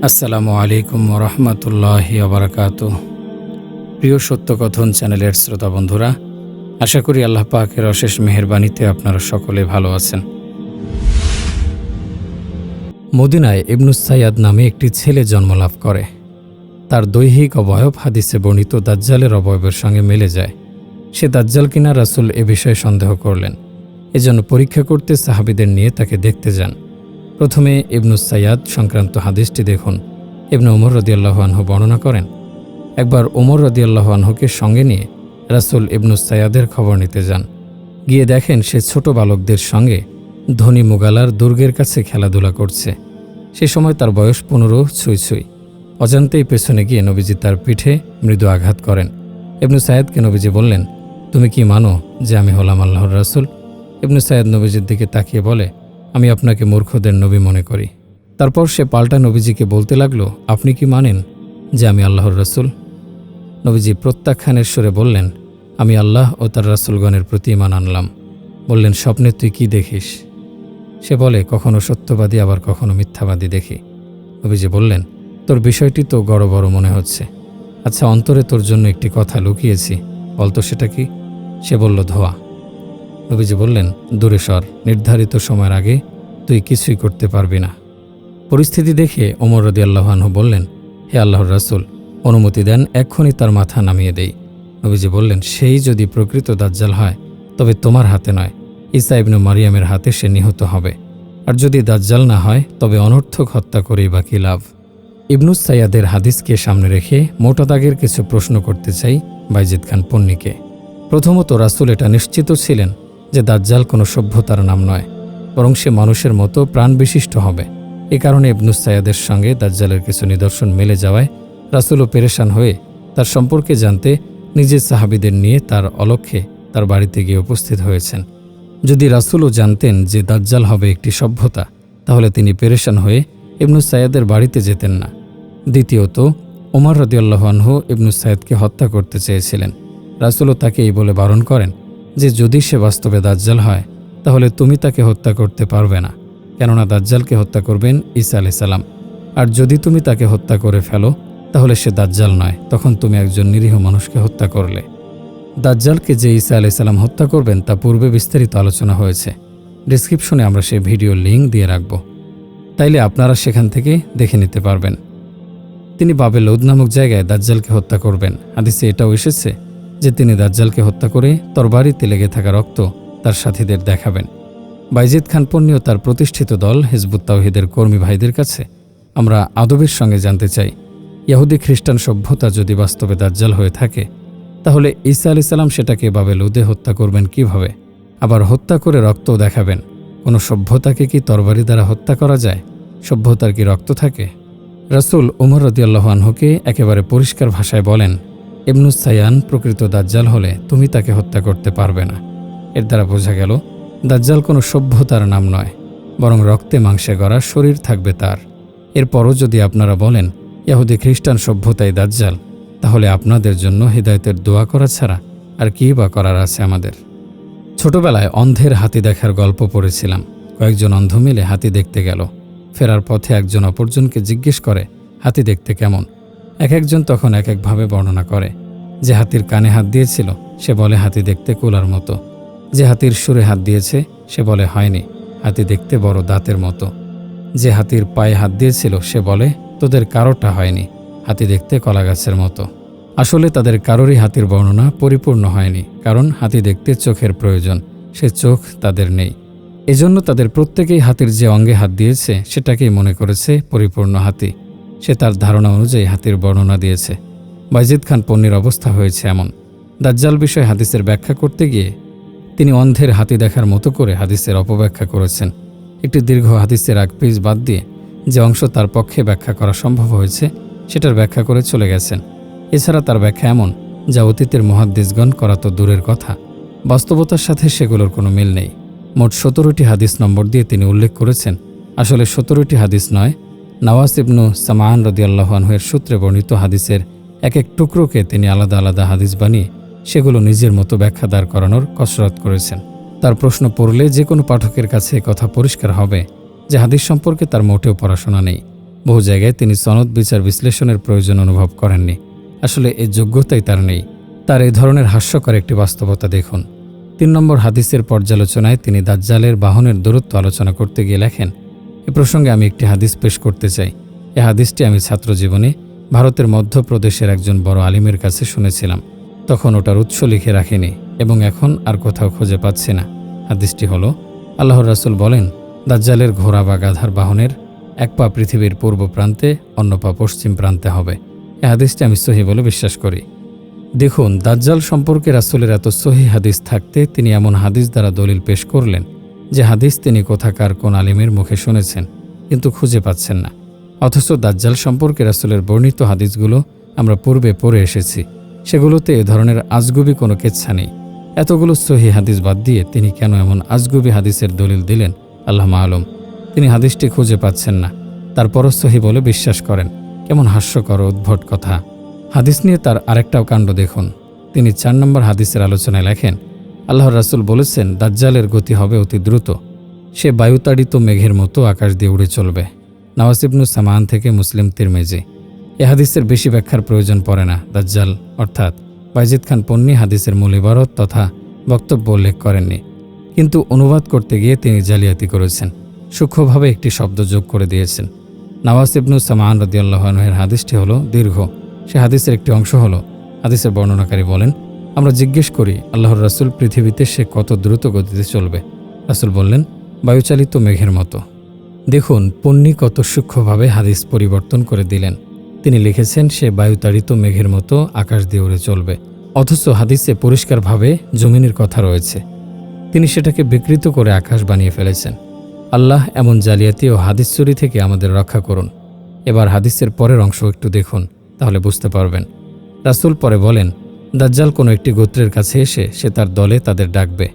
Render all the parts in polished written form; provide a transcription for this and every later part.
আসসালামু আলাইকুম রহমতুল্লাহি ওবারাকাতুহু। প্রিয় সত্যকথন চ্যানেলের শ্রোতা বন্ধুরা, আশা করি আল্লাহ পাকের অশেষ মেহেরবানিতে আপনারা সকলে ভালো আছেন। মদিনায় ইবনুস সাইয়াদ নামে একটি ছেলে জন্মলাভ করে। তার দৈহিক অবয়ব হাদিসে বর্ণিত দাজ্জালের অবয়বের সঙ্গে মিলে যায়। সে দাজ্জাল কিনা রাসূল এ বিষয়ে সন্দেহ করলেন। এজন্য পরীক্ষা করতে সাহাবীদের নিয়ে তাকে দেখতে যান। প্রথমে ইবনুস সাইয়াদ সংক্রান্ত হাদিসটি দেখুন। ইবনে ওমর রাদিয়াল্লাহু আনহু বর্ণনা করেন, একবার ওমর রাদিয়াল্লাহু আনহুকে সঙ্গে নিয়ে রাসূল ইবনুস সাইয়াদের খবর নিতে যান। গিয়ে দেখেন সে ছোট বালকদের সঙ্গে ধনী মুগালার দুর্গের কাছে খেলাধুলা করছে। সে সময় তার বয়স 15 ছুঁই। অজান্তেই পেছনে গিয়ে নবীজি তার পিঠে মৃদু আঘাত করেন। ইবনু সাইয়াদকে নবীজি বললেন, তুমি কি মানো যে আমি হলাম আল্লাহর রাসূল? ইবনু সাইয়াদ নবীজির দিকে তাকিয়ে বলে, আমি আপনাকে মূর্খদের নবী মনে করি। তারপর সে পাল্টা নবীজিকে বলতে লাগলো, আপনি কি মানেন যে আমি আল্লাহর রাসূল? নবীজি প্রত্যাখ্যানের সুরে বললেন, আমি আল্লাহ ও তার রাসূলগণের প্রতি ঈমান আনলাম। বললেন, স্বপ্নে তুই কি দেখিস? সে বলে, কখনো সত্যবাদী আবার কখনো মিথ্যাবাদী দেখি। নবীজি বললেন, তোর বিষয়টি তো বড় মনে হচ্ছে। আচ্ছা, অন্তরে তোর জন্য একটি কথা লুকিয়েছি, বলতো সেটা কি? সে বলল, ধোঁয়া। নবীজি বললেন, দূরে সর, নির্ধারিত সময়ের আগে তুই কিছুই করতে পারবি না। পরিস্থিতি দেখে ওমর রাদিয়াল্লাহু আনহু বললেন, হে আল্লাহর রাসূল, অনুমতি দেন, এক্ষুনি তার মাথা নামিয়ে দেই। নবীজি বললেন, সেই যদি প্রকৃত দাজ্জাল হয় তবে তোমার হাতে নয়, ঈসা ইবনে মারিয়ামের হাতে সে নিহত হবে। আর যদি দাজ্জাল না হয় তবে অনর্থক হত্যা করেই বা কী লাভ? ইবনুস সাইয়াদের হাদিসকে সামনে রেখে মোটা দাগের কিছু প্রশ্ন করতে চাই বাইজিদ খান পন্নীকে। প্রথমত, রাসূল এটা নিশ্চিত ছিলেন যে দাজ্জাল কোনো সভ্যতার নাম নয়, বরং সে মানুষের মতো প্রাণবিশিষ্ট হবে। এ কারণে ইবনুস সাইয়াদের সঙ্গে দাজ্জালের কিছু নিদর্শন মেলে যাওয়ায় রাসূলও পেরেশান হয়ে তার সম্পর্কে জানতে নিজের সাহাবীদের নিয়ে তার অলক্ষ্যে তার বাড়িতে গিয়ে উপস্থিত হয়েছেন। যদি রাসূলও জানতেন যে দাজ্জাল হবে একটি সভ্যতা, তাহলে তিনি পেরেশান হয়ে ইবনুস সাইয়াদের বাড়িতে যেতেন না। দ্বিতীয়ত, ওমর রাদিয়াল্লাহু আনহু ইবনুস সাইয়াদকে হত্যা করতে চেয়েছিলেন। রাসূলও তাকে এই বলে বারণ করেন যে যদি সে বাস্তবে দাজ্জাল হয় তাহলে তুমি তাকে হত্যা করতে পারবে না, কেননা দাজ্জালকে হত্যা করবেন ঈসা আলাইহিস সালাম। আর যদি তুমি তাকে হত্যা করে ফেলো তাহলে সে দাজ্জাল নয়, তখন তুমি একজন নিরীহ মানুষকে হত্যা করলে। দাজ্জালকে যে ঈসা আলাইহিস সালাম হত্যা করবেন তা পূর্বে বিস্তারিত আলোচনা হয়েছে। ডেসক্রিপশনে আমরা সেই ভিডিও লিঙ্ক দিয়ে রাখব, তাইলে আপনারা সেখান থেকে দেখে নিতে পারবেন। তিনি বাবে লৌদ নামক জায়গায় দাজ্জালকে হত্যা করবেন। হাদিসে এটাও এসেছে যে তিনি দাজ্জালকে হত্যা করে তরবারিতে লেগে থাকা রক্ত তার সাথীদের দেখাবেন। বাইজিদ খান পন্নী ও তার প্রতিষ্ঠিত দল হিজবুত তাওহীদের কর্মী ভাইদের কাছে আমরা আদবের সঙ্গে জানতে চাই, ইহুদি খ্রিস্টান সভ্যতা যদি বাস্তবে দাজ্জাল হয়ে থাকে তাহলে ঈসা আলাইহিস সালাম সেটাকে বাবে লৌদে হত্যা করবেন কিভাবে? আবার হত্যা করে রক্তও দেখাবেন। কোনো সভ্যতাকে কি তরবারি দ্বারা হত্যা করা যায়? সভ্যতার কি রক্ত থাকে? রাসূল ওমর রাদিয়াল্লাহু আনহুকে একেবারে পরিষ্কার ভাষায় বলেন, ইবনুস সাইয়ান প্রকৃত দাজ্জাল হলে তুমি তাকে হত্যা করতে পারবে না। এর দ্বারা বোঝা গেল দাজ্জাল কোনো সভ্যতার নাম নয়, বরং রক্তে মাংসে গড়া শরীর থাকবে তার। এরপরও যদি আপনারা বলেন ইহুদি খ্রিস্টান সভ্যতাই দাজ্জাল, তাহলে আপনাদের জন্য হিদায়াতের দোয়া করা ছাড়া আর কী বা করার আছে আমাদের? ছোটবেলায় অন্ধের হাতি দেখার গল্প পড়েছিলাম। কয়েকজন অন্ধ মিলে হাতি দেখতে গেল। ফেরার পথে একজন অপরজনকে জিজ্ঞেস করে, হাতি দেখতে কেমন? একজন তখন একভাবে বর্ণনা করে। যে হাতির কানে হাত দিয়েছিল সে বলে হাতি দেখতে কুলার মতো। যে হাতির সুরে হাত দিয়েছে সে বলে হয়নি, হাতি দেখতে বড় দাঁতের মতো। যে হাতির পায়ে হাত দিয়েছিল সে বলে তোদের কারোটা হয়নি, হাতি দেখতে কলা গাছের মতো। আসলে তাদের কারোরই হাতির বর্ণনা পরিপূর্ণ হয়নি, কারণ হাতি দেখতে চোখের প্রয়োজন, সে চোখ তাদের নেই। এজন্য তাদের প্রত্যেকেই হাতির যে অঙ্গে হাত দিয়েছে সেটাকেই মনে করেছে পরিপূর্ণ হাতি। সে তার ধারণা অনুযায়ী হাতির বর্ণনা দিয়েছে। বাইজিদ খান পন্নীর অবস্থা হয়েছে এমন। দাজ্জাল বিষয়ে হাদিসের ব্যাখ্যা করতে গিয়ে তিনি অন্ধের হাতি দেখার মতো করে হাদিসের অপব্যাখ্যা করেছেন। একটি দীর্ঘ হাদিসের এক পেজ বাদ দিয়ে যে অংশ তার পক্ষে ব্যাখ্যা করা সম্ভব হয়েছে সেটার ব্যাখ্যা করে চলে গেছেন। এছাড়া তার ব্যাখ্যা এমন যা অতীতের মুহাদ্দিসগণ করা তো দূরের কথা, বাস্তবতার সাথে সেগুলোর কোনো মিল নেই। মোট 17টি হাদিস নম্বর দিয়ে তিনি উল্লেখ করেছেন। আসলে 17টি হাদিস নয়, নাওয়াস ইবনু সামাআন রাদিয়াল্লাহু আনহু এর সূত্রে বর্ণিত হাদিসের এক টুকরোকে তিনি আলাদা আলাদা হাদিস বানিয়ে সেগুলো নিজের মতো ব্যাখ্যা দাঁড় করানোর কসরত করেছেন। তার প্রশ্ন পড়লে যে কোনো পাঠকের কাছে কথা পরিষ্কার হবে যে হাদিস সম্পর্কে তার মোটেও পড়াশোনা নেই। বহু জায়গায় তিনি সনদ বিচার বিশ্লেষণের প্রয়োজন অনুভব করেননি। আসলে এই যোগ্যতাই তার নেই। তার এই ধরনের হাস্যকর একটি বাস্তবতা দেখুন। 3 নম্বর হাদিসের পর্যালোচনায় তিনি দাজ্জালের বাহনের দূরত্ব আলোচনা করতে গিয়ে লেখেন, এ প্রসঙ্গে আমি একটি হাদিস পেশ করতে চাই। এই হাদিসটি আমি ছাত্রজীবনে ভারতের মধ্যপ্রদেশের একজন বড় আলিমের কাছে শুনেছিলাম। তখন ওটার উৎস লিখে রাখিনি এবং এখন আর কোথাও খুঁজে পাচ্ছি না। হাদিসটি হলো, আল্লাহর রাসূল বলেন, দাজ্জালের ঘোড়া বা গাধার বাহনের এক পা পৃথিবীর পূর্ব প্রান্তে, অন্য পা পশ্চিম প্রান্তে হবে। এই হাদিসটি আমি সহিহ বলে বিশ্বাস করি। দেখুন, দাজ্জাল সম্পর্কে রাসূলের এত সহিহ হাদিস থাকতে তিনি এমন হাদিস দ্বারা দলিল পেশ করলেন যে হাদিস তিনি কোথাকার কোন আলিমের মুখে শুনেছেন কিন্তু খুঁজে পাচ্ছেন না। অথচ দাজ্জাল সম্পর্কে রাসূলের বর্ণিত হাদিসগুলো আমরা পূর্বে পড়ে এসেছি। সেগুলোতে এ ধরনের আজগুবি কোনো কেচ্ছা নেই। এতগুলো সহিহ হাদিস বাদ দিয়ে তিনি কেন এমন আজগুবি হাদিসের দলিল দিলেন আল্লাহ মালুম। তিনি হাদিসটি খুঁজে পাচ্ছেন না, তারপরও সহিহ বলে বিশ্বাস করেন। কেমন হাস্যকর উদ্ভট কথা। হাদিস নিয়ে তার আরেকটাও কাণ্ড দেখুন। তিনি 4 নম্বর হাদিসের আলোচনায় লেখেন, আল্লাহর রাসূল বলেছেন, দাজ্জালের গতি হবে অতি দ্রুত। সে বায়ুতাড়িত মেঘের মতো আকাশ দিয়ে উড়ে চলবে। নওয়াস ইবনু সামান থেকে মুসলিম তিরমিজি। এ হাদিসের বেশি ব্যাখ্যার প্রয়োজন পড়ে না। দাজ্জাল অর্থাৎ বাইজিদ খান পন্নী হাদিসের মূল ইবারত তথা বক্তব্য উল্লেখ করেননি, কিন্তু অনুবাদ করতে গিয়ে তিনি জালিয়াতি করেছেন। সূক্ষ্মভাবে একটি শব্দ যোগ করে দিয়েছেন। নওয়াস ইবনু সামান রাদিয়াল্লাহু আনহু-এর হাদিসটি হলো দীর্ঘ। সে হাদিসের একটি অংশ হলো, হাদিসের বর্ণনাকারী বলেন, আমরা জিজ্ঞেস করি, আল্লাহর রাসূল, পৃথিবীতে সে কত দ্রুত গতিতে চলবে? রাসূল বললেন, বায়ুচালিত মেঘের মতো। দেখুন, পন্নী কত সূক্ষ্মভাবে হাদিস পরিবর্তন করে দিলেন। তিনি লিখেছেন সে বায়ুতাড়িত মেঘের মতো আকাশ দিয়ে উড়ে চলবে, অথচ হাদিসে পরিষ্কারভাবে জমিনের কথা রয়েছে। তিনি সেটাকে বিকৃত করে আকাশ বানিয়ে ফেলেছেন। আল্লাহ এমন জালিয়াতি ও হাদিস চুরি থেকে আমাদের রক্ষা করুন। এবার হাদিসের পরের অংশ একটু দেখুন, তাহলে বুঝতে পারবেন। রাসূল পরে বলেন, দাজ্জাল কোনো একটি গোত্রের কাছে এসে সে তার দলে তাদের ডাকবে।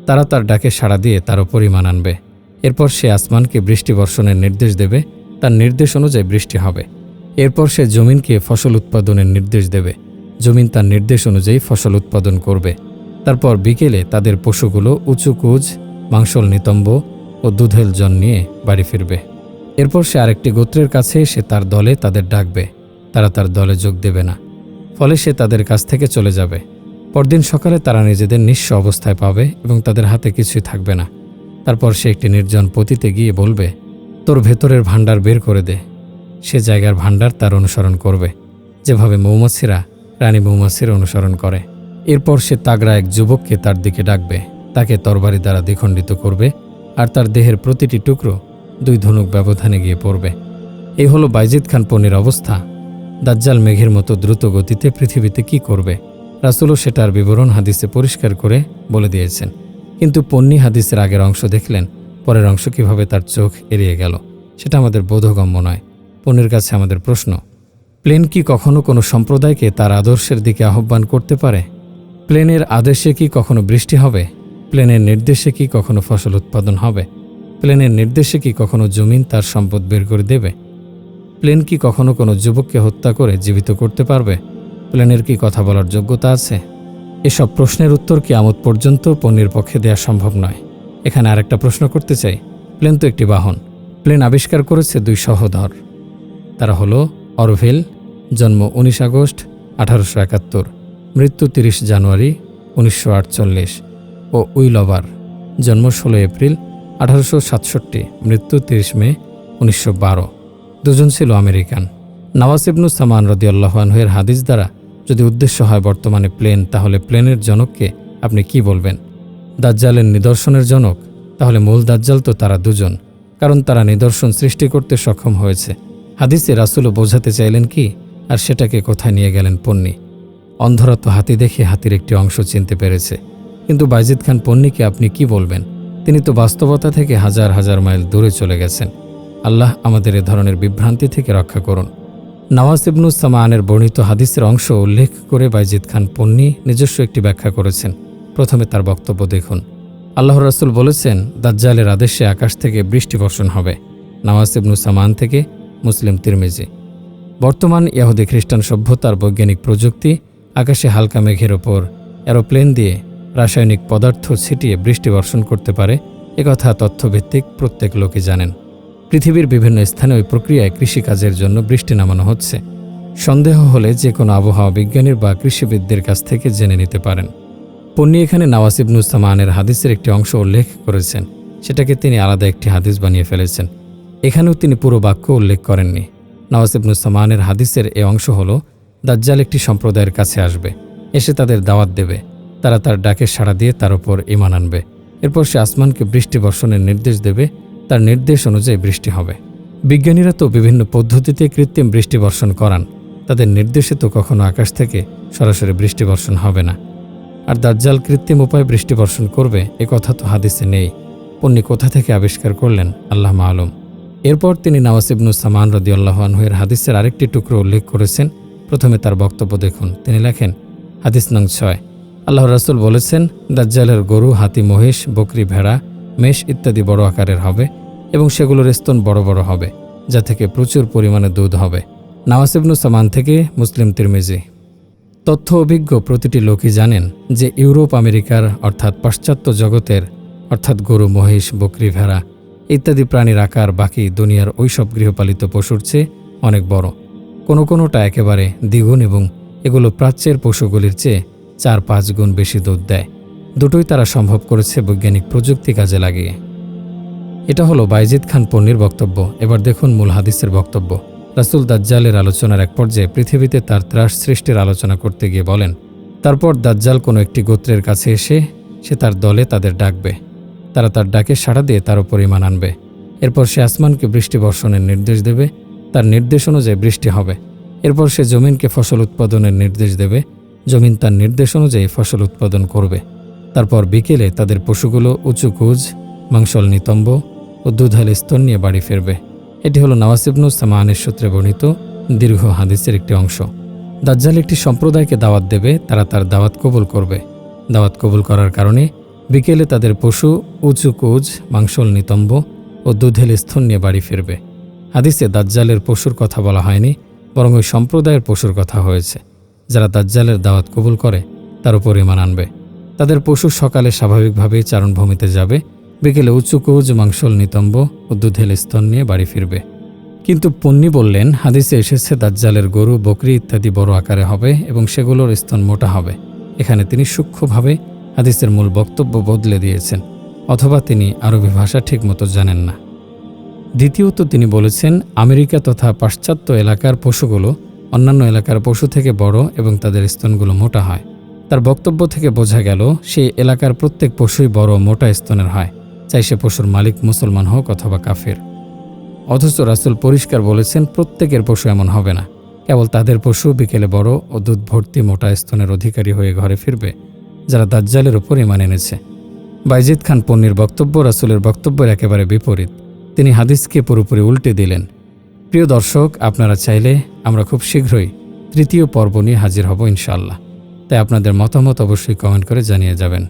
তারা তার ডাকে সাড়া দিয়ে তার ওপর ঈমান আনবে। এরপর সে আসমানকে বৃষ্টি বর্ষণের নির্দেশ দেবে, তার নির্দেশ অনুযায়ী বৃষ্টি হবে। এরপর সে জমিনকে ফসল উৎপাদনের নির্দেশ দেবে, জমিন তার নির্দেশ অনুযায়ী ফসল উৎপাদন করবে। তারপর বিকেলে তাদের পশুগুলো উঁচু কুজ, মাংসল নিতম্ব ও দুধেল জন নিয়ে বাড়ি ফিরবে। এরপর সে আরেকটি গোত্রের কাছে এসে তার দলে তাদের ডাকবে। তারা তার দলে যোগ দেবে না, ফলে সে তাদের কাছ থেকে চলে যাবে। পরদিন সকালে তারা নিজেদের নিঃস্ব অবস্থায় পাবে এবং তাদের হাতে কিছুই থাকবে না। তারপর সে একটি নির্জন পতিতে গিয়ে বলবে, তোর ভেতরের ভাণ্ডার বের করে দে। সে জায়গার ভাণ্ডার তার অনুসরণ করবে, যেভাবে মৌমাছিরা রানী মৌমাছির অনুসরণ করে। এরপর সে তাগড়া এক যুবককে তার দিকে ডাকবে, তাকে তরবারি দ্বারা দ্বিখণ্ডিত করবে, আর তার দেহের প্রতিটি টুকরো 2 ধনুক ব্যবধানে গিয়ে পড়বে। এই হলো বাইজিদ খান পন্নীর অবস্থা। দাজ্জাল মেঘের মতো দ্রুত গতিতে পৃথিবীতে কি করবে? রাসূলও সেটার বিবরণ হাদিসে পরিষ্কার করে বলে দিয়েছেন। কিন্তু পন্নী হাদিসের আগের অংশ দেখলেন, পরের অংশ কিভাবে তার চোখ এড়িয়ে গেল সেটা আমাদের বোধগম্য নয়। পন্নীর কাছে আমাদের প্রশ্ন, প্লেন কি কখনো কোনো সম্প্রদায়কে তার আদর্শের দিকে আহ্বান করতে পারে? প্লেনের আদেশে কি কখনো বৃষ্টি হবে? প্লেনের নির্দেশে কি কখনো ফসল উৎপাদন হবে? প্লেনের নির্দেশে কি কখনো জমিন তার সম্পদ বের করে দেবে? প্লেন কি কখনো কোনো যুবককে হত্যা করে জীবিত করতে পারবে? প্লেনের কি কথা বলার যোগ্যতা আছে? এসব প্রশ্নের উত্তর কিয়ামত পর্যন্ত পন্নীর পক্ষে দেওয়া সম্ভব নয়। এখানে আরেকটা প্রশ্ন করতে চাই, প্লেন তো একটি বাহন। প্লেন আবিষ্কার করেছে 2 সহোদর। তারা হলো অরভেল, জন্ম 19 আগস্ট 1871, মৃত্যু 30 জানুয়ারি 1948, ও উইলবার, জন্ম 16 এপ্রিল 1867, মৃত্যু 30 মে 1912। দুজন ছিল আমেরিকান। নওয়াস ইবনু সামান রাদিয়াল্লাহু আনহু-এর হাদিস দ্বারা যদি উদ্দেশ্য হয় বর্তমানে প্লেন, তাহলে প্লেনের জনককে আপনি কি বলবেন? দাজ্জালের নিদর্শনের জনক? তাহলে মূল দাজ্জাল তো তারা 2 জন, কারণ তারা নিদর্শন সৃষ্টি করতে সক্ষম হয়েছে। হাদিসে রাসূলও বোঝাতে চাইলেন কি, আর সেটাকে কোথায় নিয়ে গেলেন পন্নী? অন্ধরা তো হাতি দেখে হাতির একটি অংশ চিনতে পেরেছে, কিন্তু বাইজিদ খান পন্নীকে আপনি কি বলবেন? তিনি তো বাস্তবতা থেকে হাজার হাজার মাইল দূরে চলে গেছেন। আল্লাহ আমাদের এ ধরনের বিভ্রান্তি থেকে রক্ষা করুন। নওয়াস ইবনু সামানের বর্ণিত হাদিসের অংশ উল্লেখ করে বাইজিদ খান পন্নী নিজস্ব একটি ব্যাখ্যা করেছেন। প্রথমে তার বক্তব্য দেখুন। আল্লাহর রাসূল বলেছেন, দাজ্জালের আদেশে আকাশ থেকে বৃষ্টি বর্ষণ হবে। নওয়াস ইবনু সামান থেকে মুসলিম তিরমিজি। বর্তমান ইহুদি খ্রিস্টান সভ্যতার বৈজ্ঞানিক প্রযুক্তি আকাশে হালকা মেঘের ওপর এরোপ্লেন দিয়ে রাসায়নিক পদার্থ ছিটিয়ে বৃষ্টি বর্ষণ করতে পারে, একথা তথ্যভিত্তিক প্রত্যেক লোকই জানেন। পৃথিবীর বিভিন্ন স্থানে ওই প্রক্রিয়ায় কৃষিকাজের জন্য বৃষ্টি নামানো হচ্ছে। সন্দেহ হলে যে কোনো আবহাওয়া বিজ্ঞানীর বা কৃষিবিদদের কাছ থেকে জেনে নিতে পারেন। পন্নী এখানে নওয়াস ইবনু সামানের হাদিসের একটি অংশ উল্লেখ করেছেন, সেটাকে তিনি আলাদা একটি হাদিস বানিয়ে ফেলেছেন। এখানেও তিনি পুরো বাক্য উল্লেখ করেননি। নওয়াস ইবনু সামানের হাদিসের এ অংশ হল, দাজ্জাল একটি সম্প্রদায়ের কাছে আসবে, এসে তাদের দাওয়াত দেবে, তারা তার ডাকে সাড়া দিয়ে তার উপর ঈমান আনবে। এরপর সে আসমানকে বৃষ্টি বর্ষণের নির্দেশ দেবে, তার নির্দেশ অনুযায়ী বৃষ্টি হবে। বিজ্ঞানীরা তো বিভিন্ন পদ্ধতিতে কৃত্রিম বৃষ্টি বর্ষণ করান, তাদের নির্দেশে তো কখনো আকাশ থেকে সরাসরি বৃষ্টি বর্ষণ হবে না। আর দাজ্জাল কৃত্রিম উপায়ে বৃষ্টি বর্ষণ করবে এ কথা তো হাদিসে নেই। পন্নী কোথা থেকে আবিষ্কার করলেন আল্লাহ মালুম। এরপর তিনি নওয়াস ইবনু সামান রাদিয়াল্লাহু আনহু এর হাদিসের আরেকটি টুকরো উল্লেখ করেছেন। প্রথমে তার বক্তব্য দেখুন। তিনি লেখেন, হাদিস নং 6, আল্লাহর রাসূল বলেছেন, দাজ্জালের গরু, হাতি, মহিষ, বকরি, ভেড়া, মেষ ইত্যাদি বড় আকারের হবে এবং সেগুলোর স্তন বড় বড় হবে, যা থেকে প্রচুর পরিমাণে দুধ হবে। নওয়াস ইবনু সামান থেকে মুসলিম তিরমিজি। তথ্য অভিজ্ঞ প্রতিটি লোকই জানেন যে ইউরোপ আমেরিকার অর্থাৎ পাশ্চাত্য জগতের অর্থাৎ গরু, মহিষ, বকরি, ভেড়া ইত্যাদি প্রাণীর আকার বাকি দুনিয়ার ওইসব গৃহপালিত পশুর চেয়ে অনেক বড়। কোনোটা একেবারে দ্বিগুণ এবং এগুলো প্রাচ্যের পশুগুলির চেয়ে 4-5 গুণ বেশি দুধ দেয়। দুটোই তারা সম্ভব করেছে বৈজ্ঞানিক প্রযুক্তি কাজে লাগিয়ে। এটা হলো বাইজিদ খান পন্নীর বক্তব্য। এবার দেখুন মূল হাদিসের বক্তব্য। রাসূল দাজ্জালের আলোচনার এক পর্যায়ে পৃথিবীতে তার ত্রাস সৃষ্টির আলোচনা করতে গিয়ে বলেন, তারপর দাজ্জাল কোনো একটি গোত্রের কাছে এসে সে তার দলে তাদের ডাকবে, তারা তার ডাকে সাড়া দিয়ে তার উপর ঈমান আনবে। এরপর সে আসমানকে বৃষ্টি বর্ষণের নির্দেশ দেবে, তার নির্দেশ অনুযায়ী বৃষ্টি হবে। এরপর সে জমিনকে ফসল উৎপাদনের নির্দেশ দেবে, জমিন তার নির্দেশ অনুযায়ী ফসল উৎপাদন করবে। তারপর বিকেলে তাদের পশুগুলো উঁচু কুজ, মাংসল নিতম্ব ও দুধাল স্তন নিয়ে বাড়ি ফিরবে। এটি হলো নওয়াস ইবনু সামানের সূত্রে বর্ণিত দীর্ঘ হাদিসের একটি অংশ। দাজ্জাল একটি সম্প্রদায়কে দাওয়াত দেবে, তারা তার দাওয়াত কবুল করবে। দাওয়াত কবুল করার কারণে বিকেলে তাদের পশু উঁচু কুজ, মাংসল নিতম্ব ও দুধেল স্তন নিয়ে বাড়ি ফিরবে। হাদিসে দাজ্জালের পশুর কথা বলা হয়নি, বরং ওই সম্প্রদায়ের পশুর কথা হয়েছে, যারা দাজ্জালের দাওয়াত কবুল করে তার উপর ঈমান আনবে। তাদের পশু সকালে স্বাভাবিকভাবেই চারণভূমিতে যাবে, বিকেলে উঁচু কুজ, মাংসল নিতম্ব ও দুধেল স্তন নিয়ে বাড়ি ফিরবে। কিন্তু পন্নী বললেন, হাদিসে এসেছে দাজ্জালের গরু, বকরি ইত্যাদি বড় আকারে হবে এবং সেগুলোর স্তন মোটা হবে। এখানে তিনি সূক্ষ্মভাবে হাদিসের মূল বক্তব্য বদলে দিয়েছেন, অথবা তিনি আরবি ভাষা ঠিকমতো জানেন না। দ্বিতীয়ত তিনি বলেছেন, আমেরিকা তথা পাশ্চাত্য এলাকার পশুগুলো অন্যান্য এলাকার পশু থেকে বড় এবং তাদের স্তনগুলো মোটা হয়। তার বক্তব্য থেকে বোঝা গেল সেই এলাকার প্রত্যেক পশুই বড় মোটা স্তনের হয়, চাই সে পশুর মালিক মুসলমান হোক অথবা কাফের। অথচ রাসূল পরিষ্কার বলেছেন, প্রত্যেকের পশু এমন হবে না, কেবল তাদের পশু বিকেলে বড় ও দুধ ভর্তি মোটা স্তনের অধিকারী হয়ে ঘরে ফিরবে, যারা দাজ্জালের উপর ঈমান এনেছে। বাইজিদ খান পন্নীর বক্তব্য রাসূলের বক্তব্যের একেবারে বিপরীত। তিনি হাদিসকে পুরোপুরি উল্টে দিলেন। প্রিয় দর্শক, আপনারা চাইলে আমরা খুব শীঘ্রই তৃতীয় পর্ব নিয়ে হাজির হব ইনশাআল্লাহ। তাই আপনাদের মতামত অবশ্যই কমেন্ট করে জানিয়ে যাবেন।